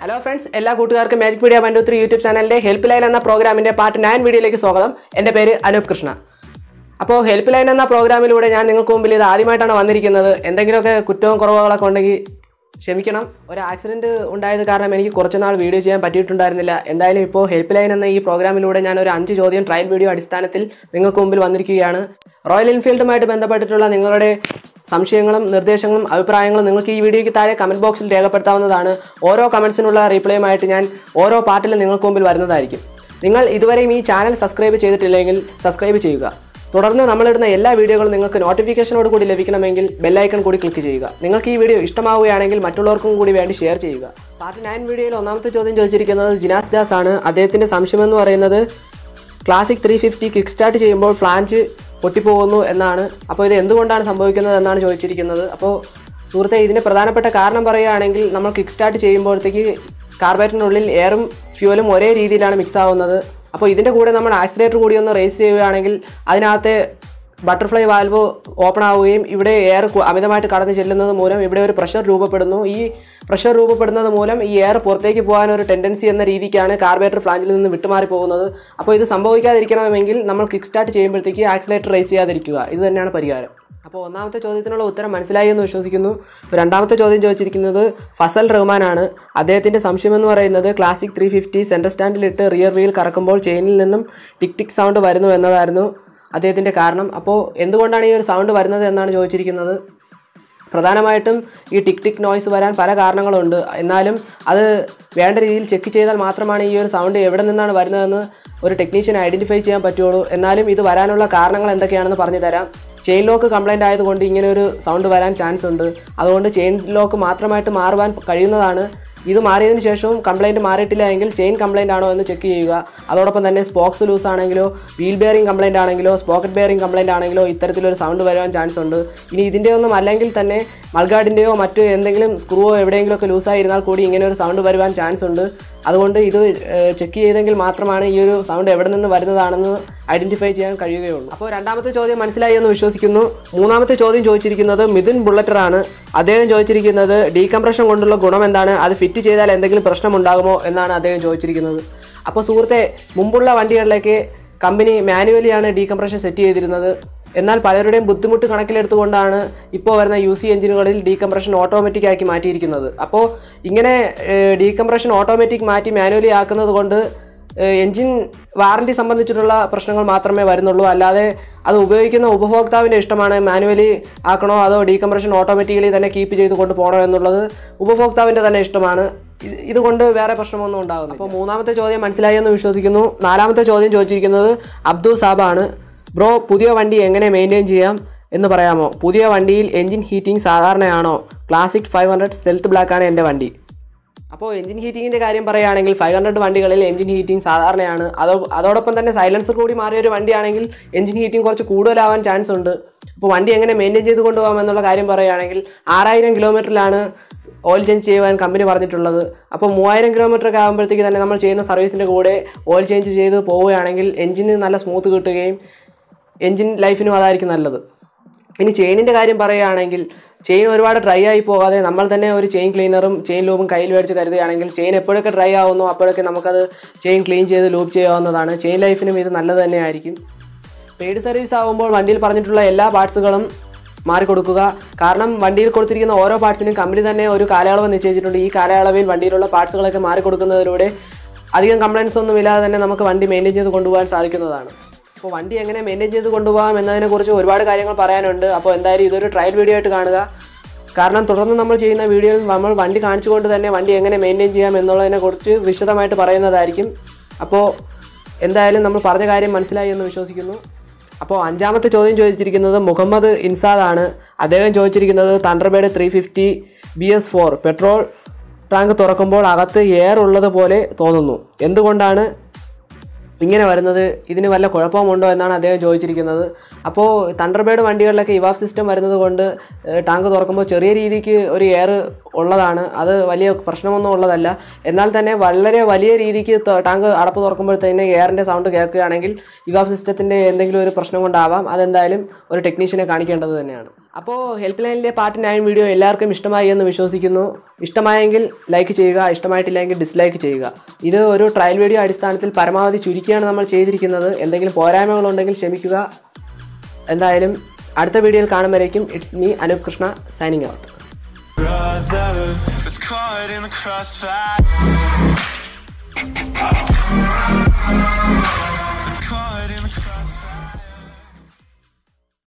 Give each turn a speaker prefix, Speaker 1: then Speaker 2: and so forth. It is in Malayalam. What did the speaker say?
Speaker 1: ഹലോ ഫ്രണ്ട്സ്, എല്ലാ കൂട്ടുകാർക്കും മാജിക് മീഡിയ 123 യൂട്യൂബ് ചാനലിൻ്റെ ഹെൽപ്പ് ലൈൻ എന്ന പ്രോഗ്രാമിൻ്റെ പാർട്ട് 9 വീഡിയോയിലേക്ക് സ്വാഗതം. എൻ്റെ പേര് അനൂപ് കൃഷ്ണ. അപ്പോൾ ഹെൽപ്പ് ലൈൻ എന്ന പ്രോഗ്രാമിലൂടെ ഞാൻ നിങ്ങൾക്ക് മുമ്പിൽ ഇത് ആദ്യമായിട്ടാണ് വന്നിരിക്കുന്നത്. എന്തെങ്കിലുമൊക്കെ കുറ്റവും കുറവുകളൊക്കെ ഉണ്ടെങ്കിൽ ക്ഷമിക്കണം. ഒരു ആക്സിഡൻറ്റ് ഉണ്ടായത് കാരണം എനിക്ക് കുറച്ച് നാൾ വീഡിയോ ചെയ്യാൻ പറ്റിയിട്ടുണ്ടായിരുന്നില്ല. എന്തായാലും ഇപ്പോൾ ഹെൽപ്പ് ലൈൻ എന്ന ഈ പ്രോഗ്രാമിലൂടെ ഞാൻ ഒരു 5 ചോദ്യം ട്രയൽ വീഡിയോ അടിസ്ഥാനത്തിൽ നിങ്ങൾക്ക് മുമ്പിൽ വന്നിരിക്കുകയാണ്. റോയൽ എൻഫീൽഡുമായിട്ട് ബന്ധപ്പെട്ടിട്ടുള്ള നിങ്ങളുടെ സംശയങ്ങളും നിർദ്ദേശങ്ങളും അഭിപ്രായങ്ങളും നിങ്ങൾക്ക് ഈ വീഡിയോയ്ക്ക് താഴെ കമൻറ്റ് ബോക്സിൽ രേഖപ്പെടുത്താവുന്നതാണ്. ഓരോ കമൻസിനുള്ള റീപ്ലൈയുമായിട്ട് ഞാൻ ഓരോ പാർട്ടിലും നിങ്ങൾക്ക് മുമ്പിൽ വരുന്നതായിരിക്കും. നിങ്ങൾ ഇതുവരെയും ഈ ചാനൽ സബ്സ്ക്രൈബ് ചെയ്തിട്ടില്ലെങ്കിൽ സബ്സ്ക്രൈബ് ചെയ്യുക. തുടർന്ന് നമ്മളിടുന്ന എല്ലാ വീഡിയോകളും നിങ്ങൾക്ക് നോട്ടിഫിക്കേഷനോട് കൂടി ലഭിക്കണമെങ്കിൽ ബെല്ലൈക്കൺ കൂടി ക്ലിക്ക് ചെയ്യുക. നിങ്ങൾക്ക് ഈ വീഡിയോ ഇഷ്ടമാവുകയാണെങ്കിൽ മറ്റുള്ളവർക്കും കൂടി വേണ്ടി ഷെയർ ചെയ്യുക. പാർട്ട് 9 വീഡിയോയിൽ ഒന്നാമത്തെ ചോദ്യം ചോദിച്ചിരിക്കുന്നത് ജിനാസ് ദാസ് ആണ്. അദ്ദേഹത്തിൻ്റെ സംശയമെന്ന് പറയുന്നത് ക്ലാസിക് 350 കിക്ക് സ്റ്റാർട്ട് ചെയ്യുമ്പോൾ ഫ്ലാഞ്ച് പൊട്ടിപ്പോകുന്നു എന്നാണ്. അപ്പോൾ ഇത് എന്തുകൊണ്ടാണ് സംഭവിക്കുന്നത് എന്നാണ് ചോദിച്ചിരിക്കുന്നത്. അപ്പോൾ സുഹൃത്തെ, ഇതിന് പ്രധാനപ്പെട്ട കാരണം പറയുകയാണെങ്കിൽ നമ്മൾ കിക്ക് സ്റ്റാർട്ട് ചെയ്യുമ്പോഴത്തേക്ക് കാർബറേറ്ററിനുള്ളിൽ എയറും ഫ്യൂവലും ഒരേ രീതിയിലാണ് മിക്സ് ആവുന്നത്. അപ്പോൾ ഇതിൻ്റെ കൂടെ നമ്മൾ ആക്സിലേറ്റർ കൂടി ഒന്ന് റേസ് ചെയ്യുകയാണെങ്കിൽ അതിനകത്തെ ബട്ടർഫ്ലൈ വാൽവ് ഓപ്പൺ ആവുകയും ഇവിടെ എയർ അമിതമായിട്ട് കടന്നു ചെല്ലുന്നത് മൂലം ഇവിടെ ഒരു പ്രഷർ രൂപപ്പെടുന്നു. ഈ പ്രഷർ രൂപപ്പെടുന്നത് മൂലം ഈ എയർ പുറത്തേക്ക് പോകാൻ ഒരു ടെൻഡൻസി എന്ന രീതിക്കാണ് കാർബറേറ്റർ ഫ്ലാഞ്ചിൽ നിന്ന് വിട്ടുമാറി പോകുന്നത്. അപ്പോൾ ഇത് സംഭവിക്കാതിരിക്കണമെങ്കിൽ നമ്മൾ കിക്ക് സ്റ്റാർട്ട് ചെയ്യുമ്പോഴത്തേക്ക് ആക്സിലേറ്റർ റേസ് ചെയ്യാതിരിക്കുക. ഇത് തന്നെയാണ് പരിഹാരം. അപ്പോൾ ഒന്നാമത്തെ ചോദ്യത്തിനുള്ള ഉത്തരം മനസ്സിലായി എന്ന് വിശ്വസിക്കുന്നു. ഇപ്പോൾ രണ്ടാമത്തെ ചോദ്യം ചോദിച്ചിരിക്കുന്നത് ഫസൽ റഹ്മാനാണ്. അദ്ദേഹത്തിൻ്റെ സംശയമെന്ന് പറയുന്നത് ക്ലാസിക് 350 സെൻറ്റർ സ്റ്റാൻഡിലിട്ട് റിയർ വീൽ കറക്കുമ്പോൾ ചെയിനിൽ നിന്നും ടിക് ടിക് സൗണ്ട് വരുന്നു എന്നതായിരുന്നു അദ്ദേഹത്തിൻ്റെ കാരണം. അപ്പോൾ എന്തുകൊണ്ടാണ് ഈ ഒരു സൗണ്ട് വരുന്നത് എന്നാണ് ചോദിച്ചിരിക്കുന്നത്. പ്രധാനമായിട്ടും ഈ ടിക് ടിക് നോയ്സ് വരാൻ പല കാരണങ്ങളുണ്ട്. എന്നാലും അത് വേണ്ട രീതിയിൽ ചെക്ക് ചെയ്താൽ മാത്രമാണ് ഈ ഒരു സൗണ്ട് എവിടെ നിന്നാണ് വരുന്നതെന്ന് ഒരു ടെക്നീഷ്യൻ ഐഡൻറ്റിഫൈ ചെയ്യാൻ പറ്റുള്ളൂ. എന്നാലും ഇത് വരാനുള്ള കാരണങ്ങൾ എന്തൊക്കെയാണെന്ന് പറഞ്ഞു തരാം. ചെയിൻ ലോക്ക് കംപ്ലൈൻ്റ് ആയതുകൊണ്ട് ഇങ്ങനെ ഒരു സൗണ്ട് വരാൻ ചാൻസ് ഉണ്ട്. അതുകൊണ്ട് ചെയിൻ ലോക്ക് മാത്രമായിട്ട് മാറുവാൻ കഴിയുന്നതാണ്. ഇത് മാറിയതിന് ശേഷവും കംപ്ലൈൻറ്റ് മാറിയിട്ടില്ല എങ്കിൽ ചെയിൻ കംപ്ലൈൻ്റ് ആണോ എന്ന് ചെക്ക് ചെയ്യുക. അതോടൊപ്പം തന്നെ സ്പോക്സ് ലൂസ് ആണെങ്കിലോ വീൽ ബെയറിംഗ് കംപ്ലൈൻ്റ് ആണെങ്കിലോ സ്പോക്കറ്റ് ബെയറിംഗ് കംപ്ലൈൻ്റ് ആണെങ്കിലോ ഇത്തരത്തിലൊരു സൗണ്ട് വരാൻ ചാൻസ് ഉണ്ട്. ഇനി ഇതിൻ്റെ ഒന്നും അല്ലെങ്കിൽ തന്നെ മൾഗാർഡിൻ്റെയോ മറ്റു എന്തെങ്കിലും സ്ക്രൂവോ എവിടെയെങ്കിലുമൊക്കെ ലൂസായിരുന്നാൽ കൂടി ഇങ്ങനെ ഒരു സൗണ്ട് വരുവാൻ ചാൻസ് ഉണ്ട്. അതുകൊണ്ട് ഇത് ചെക്ക് ചെയ്തെങ്കിൽ മാത്രമാണ് ഈ ഒരു സൗണ്ട് എവിടെ നിന്ന് വരുന്നതാണെന്ന് ഐഡൻറ്റിഫൈ ചെയ്യാൻ കഴിയുകയുള്ളൂ. അപ്പോൾ രണ്ടാമത്തെ ചോദ്യം മനസ്സിലായി എന്ന് വിശ്വസിക്കുന്നു. മൂന്നാമത്തെ ചോദ്യം ചോദിച്ചിരിക്കുന്നത് മിഥുൻ ബുള്ളറ്ററാണ്. അദ്ദേഹം ചോദിച്ചിരിക്കുന്നത് ഡീകംപ്രഷൻ കൊണ്ടുള്ള ഗുണം എന്താണ്, അത് ഫിറ്റ് ചെയ്താൽ എന്തെങ്കിലും പ്രശ്നമുണ്ടാകുമോ എന്നാണ് അദ്ദേഹം ചോദിച്ചിരിക്കുന്നത്. അപ്പോൾ സുഹൃത്തെ, മുമ്പുള്ള വണ്ടികളിലേക്ക് കമ്പനി മാനുവലിയാണ് ഡീകംപ്രഷൻ സെറ്റ് ചെയ്തിരുന്നത്. എന്നാൽ പലരുടെയും ബുദ്ധിമുട്ട് കണക്കിലെടുത്തുകൊണ്ടാണ് ഇപ്പോൾ വരുന്ന UC എഞ്ചിനുകളിൽ ഡീകംപ്രഷൻ ഓട്ടോമാറ്റിക് ആക്കി മാറ്റിയിരിക്കുന്നത്. അപ്പോൾ ഇങ്ങനെ ഡീകംപ്രഷൻ ഓട്ടോമാറ്റിക് മാറ്റി മാനുവലി ആക്കുന്നത് കൊണ്ട് എൻജിൻ വാറണ്ടി സംബന്ധിച്ചിട്ടുള്ള പ്രശ്നങ്ങൾ മാത്രമേ വരുന്നുള്ളൂ. അല്ലാതെ അത് ഉപയോഗിക്കുന്ന ഉപഭോക്താവിൻ്റെ ഇഷ്ടമാണ് മാനുവലി ആക്കണോ അതോ ഡീകംപ്രഷൻ ഓട്ടോമാറ്റിക്കലി തന്നെ കീപ്പ് ചെയ്ത് കൊണ്ട് പോകണോ എന്നുള്ളത് ഉപഭോക്താവിൻ്റെ തന്നെ ഇഷ്ടമാണ്. ഇതുകൊണ്ട് വേറെ പ്രശ്നമൊന്നും ഉണ്ടാകുന്നു. അപ്പോൾ മൂന്നാമത്തെ ചോദ്യം മനസ്സിലായി എന്ന് വിശ്വസിക്കുന്നു. നാലാമത്തെ ചോദ്യം ചോദിച്ചിരിക്കുന്നത് അബ്ദുൾ സാബാണ്. ബ്രോ, പുതിയ വണ്ടി എങ്ങനെ മെയിൻറ്റെയിൻ ചെയ്യാം എന്ന് പറയാമോ? പുതിയ വണ്ടിയിൽ എൻജിൻ ഹീറ്റിംഗ് സാധാരണയാണോ? ക്ലാസിക് 500 സ്റ്റെൽത്ത് ബ്ലാക്കാണ് എൻ്റെ വണ്ടി. അപ്പോൾ എൻജിൻ ഹീറ്റിങ്ങിൻ്റെ കാര്യം പറയുകയാണെങ്കിൽ 500 വണ്ടികളിൽ എൻജിൻ ഹീറ്റിംഗ് സാധാരണയാണ്. അതോടൊപ്പം തന്നെ സൈലൻസർ കൂടി മാറിയൊരു വണ്ടിയാണെങ്കിൽ എൻജിൻ ഹീറ്റിംഗ് കുറച്ച് കൂടുതലാവാൻ ചാൻസ് ഉണ്ട്. അപ്പോൾ വണ്ടി എങ്ങനെ മെയിൻറ്റെയിൻ ചെയ്ത് കൊണ്ടുപോകാം എന്നുള്ള കാര്യം പറയുകയാണെങ്കിൽ 6000 കിലോമീറ്ററിലാണ് ഓയിൽ ചേഞ്ച് ചെയ്യുവാൻ കമ്പനി പറഞ്ഞിട്ടുള്ളത്. അപ്പോൾ 3000 കിലോമീറ്ററൊക്കെ ആകുമ്പോഴത്തേക്ക് തന്നെ നമ്മൾ ചെയ്യുന്ന സർവീസിൻ്റെ കൂടെ ഓയിൽ ചേഞ്ച് ചെയ്ത് പോവുകയാണെങ്കിൽ എൻജിന് നല്ല സ്മൂത്ത് കിട്ടുകയും എൻജിൻ ലൈഫിനും അതായിരിക്കും നല്ലത്. ഇനി ചെയിനിൻ്റെ കാര്യം പറയുകയാണെങ്കിൽ ചെയിൻ ഒരുപാട് ഡ്രൈ ആയി പോകാതെ നമ്മൾ തന്നെ ഒരു ചെയിൻ ക്ലീനറും ചെയിൻ ലൂബും കയ്യിൽ മേടിച്ച് കരുതുകയാണെങ്കിൽ ചെയിൻ എപ്പോഴൊക്കെ ഡ്രൈ ആവുന്നു അപ്പോഴൊക്കെ നമുക്കത് ചെയിൻ ക്ലീൻ ചെയ്ത് ലൂബ് ചെയ്യാവുന്നതാണ്. ചെയിൻ ലൈഫിനും ഇത് നല്ലത് തന്നെയായിരിക്കും. പെയ്ഡ് സർവീസ് ആകുമ്പോൾ വണ്ടിയിൽ പറഞ്ഞിട്ടുള്ള എല്ലാ പാർട്സുകളും മാറിക്കൊടുക്കുക. കാരണം വണ്ടിയിൽ കൊടുത്തിരിക്കുന്ന ഓരോ പാർട്സിനും കമ്പനി തന്നെ ഒരു കാലയളവ് നിശ്ചയിച്ചിട്ടുണ്ട്. ഈ കാലയളവിൽ വണ്ടിയിലുള്ള പാർട്സുകളൊക്കെ മാറിക്കൊടുക്കുന്നതിലൂടെ അധികം കംപ്ലയിൻസ് ഒന്നും ഇല്ലാതെ തന്നെ നമുക്ക് വണ്ടി മെയിൻറ്റെയിൻ ചെയ്ത് കൊണ്ടുപോകാൻ സാധിക്കുന്നതാണ്. അപ്പോൾ വണ്ടി എങ്ങനെ മെയിൻറ്റെയിൻ ചെയ്ത് കൊണ്ടുപോകാം എന്നതിനെക്കുറിച്ച് ഒരുപാട് കാര്യങ്ങൾ പറയാനുണ്ട്. അപ്പോൾ എന്തായാലും ഇതൊരു ട്രയൽ വീഡിയോ ആയിട്ട് കാണുക. കാരണം തുടർന്ന് നമ്മൾ ചെയ്യുന്ന വീഡിയോയിൽ നമ്മൾ വണ്ടി കാണിച്ചുകൊണ്ട് തന്നെ വണ്ടി എങ്ങനെ മെയിൻറ്റെയിൻ ചെയ്യാം എന്നുള്ളതിനെക്കുറിച്ച് വിശദമായിട്ട് പറയുന്നതായിരിക്കും. അപ്പോൾ എന്തായാലും നമ്മൾ പറഞ്ഞ കാര്യം മനസ്സിലായി എന്ന് വിശ്വസിക്കുന്നു. അപ്പോൾ അഞ്ചാമത്തെ ചോദ്യം ചോദിച്ചിരിക്കുന്നത് മുഹമ്മദ് ഇൻസാദാണ്. അദ്ദേഹം ചോദിച്ചിരിക്കുന്നത് തണ്ടർബേർഡ് 350 BS4 പെട്രോൾ ടാങ്ക് തുറക്കുമ്പോൾ അകത്ത് എയർ ഉള്ളത് പോലെ തോന്നുന്നു. എന്തുകൊണ്ടാണ് ഇങ്ങനെ വരുന്നത്? ഇതിന് വല്ല കുഴപ്പമുണ്ടോ എന്നാണ് അദ്ദേഹം ചോദിച്ചിരിക്കുന്നത്. അപ്പോൾ തണ്ടർബേർഡ് വണ്ടികളിലൊക്കെ ഇവാഫ് സിസ്റ്റം വരുന്നത് കൊണ്ട് ടാങ്ക് തുറക്കുമ്പോൾ ചെറിയ രീതിക്ക് ഒരു എയർ ഉള്ളതാണ്. അത് വലിയ പ്രശ്നമൊന്നും ഉള്ളതല്ല. എന്നാൽ തന്നെ വളരെ വലിയ രീതിക്ക് ടാങ്ക് അടപ്പ് തുറക്കുമ്പോഴത്തേന് എയറിൻ്റെ സൗണ്ട് കേൾക്കുകയാണെങ്കിൽ ഇവാഫ് സിസ്റ്റത്തിൻ്റെ എന്തെങ്കിലും ഒരു പ്രശ്നം കൊണ്ടാവാം. അതെന്തായാലും ഒരു ടെക്നീഷ്യനെ കാണിക്കേണ്ടത് തന്നെയാണ്. അപ്പോൾ ഹെൽപ്പ് ലൈനിലെ പാർട്ട് 9 വീഡിയോ എല്ലാവർക്കും ഇഷ്ടമായി എന്ന് വിശ്വസിക്കുന്നു. ഇഷ്ടമായെങ്കിൽ ലൈക്ക് ചെയ്യുക, ഇഷ്ടമായിട്ടില്ലെങ്കിൽ ഡിസ്ലൈക്ക് ചെയ്യുക. ഇത് ഒരു ട്രയൽ വീഡിയോ അടിസ്ഥാനത്തിൽ പരമാവധി ചുരുക്കിയാണ് നമ്മൾ ചെയ്തിരിക്കുന്നത്. എന്തെങ്കിലും പോരായ്മകളുണ്ടെങ്കിൽ ക്ഷമിക്കുക. എന്തായാലും അടുത്ത വീഡിയോയിൽ കാണുമ്പോഴേക്കും it's me Anoop Krishna signing out.